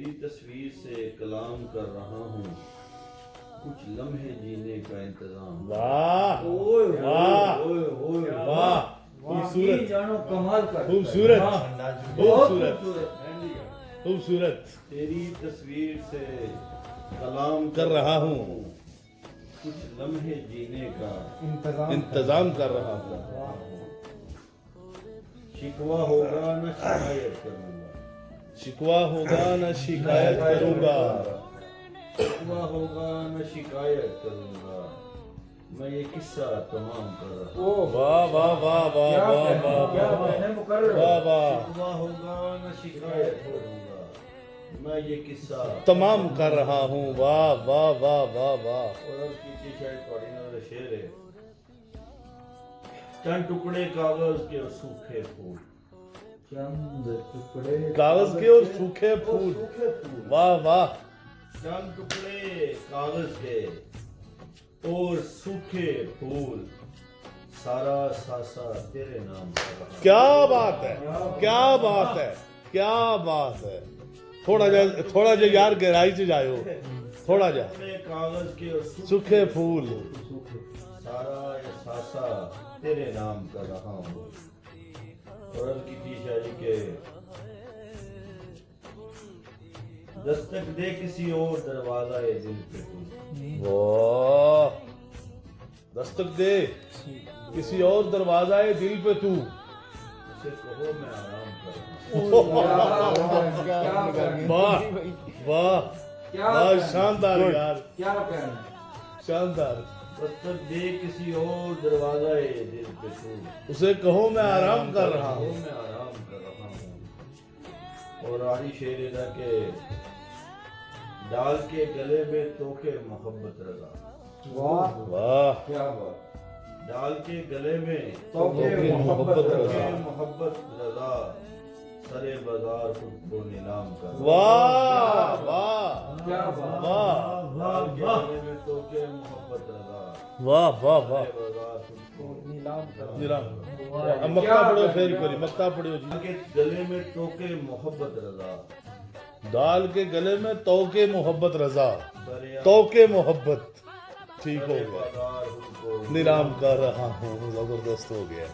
तेरी तस्वीर से कलाम कर रहा हूँ, कुछ लम्हे जीने का इंतजाम। वाह ओए वाह ओए ओए वाह खूबसूरत जानो कमाल कर खूबसूरत बहुत खूबसूरत खूबसूरत। खूबसूरत तेरी तस्वीर से कलाम कर रहा हूँ, कुछ लम्हे जीने का इंतजाम कर रहा हूँ। शिकवा होगा न शिकायत करूंगा, शिकवा होगा न शिकायत करूंगा, शिकवा होगा न शिकायत करूंगा, मैं ये किस्सा तमाम कर रहा हूँ। वाह वाह वाह वाह क्या वाह कहने वाह क्या वाह कहने मुकर्रर वाह वाह शिकवा होगा न शिकायत करूंगा, मैं ये किस्सा तमाम कर रहा हूँ। वाह वाह वाह वाह वाह और अब की शायद पढ़ी ना शेर है। चंद टुकड़े कागज के और सूखे फूल, चंद टुकड़े कागज के और सूखे फूल। सूखे फूल। वाह वाह चंद टुकड़े कागज के और सूखे फूल, सारा सासा तेरे नाम का रहा। क्या बात है, क्या बात है, क्या बात है। थोड़ा जा यार गहराई से जायो, थोड़ा जा। टुकड़े कागज के और सूखे फूल, सारा ये सासा तेरे नाम का रहा हूँ। और अब की शादी के दस्तक दे किसी और दरवाजा ये दिल पे तू, वाह दस्तक दे किसी और दरवाजा है दिल पे तू। उसे कहो मैं आराम कर रहा हूँ। वाह वाह क्या वाह कहना? शानदार यार, क्या कहना? शानदार। दस्तक दे किसी और दरवाजा ये दिल पे तू, उसे कहो मैं आराम कर रहा कहो हूँ। मैं आराम कर रहा हूँ। और आरी शेर इधर के डाल के गले में तोके मोहब्बत रजा, वाह वाह क्या बात। डाल के गले में तोके मोहब्बत रजा। तोके मोहब्बत रजा, सरे बाजार खुद को नीलाम कर। वाह वाह क्या बात। वाह डाल के गले में तोके मोहब्बत रजा, वाह वाह वाह सरे बाजार खुद को नीलाम कर। निराम। अब मक्ता पढ़ो फिर एक बारी, मक्ता पढ़ो जी। डाल के गले में तोके मोहब्बत रजा, डाल के गले में तो के मोहब्बत रजा, सरे तो के मोहब्बत ठीक हो सरे गया। बाजार खुद को निराम कर रहा हूँ, जबरदस्त हो गया।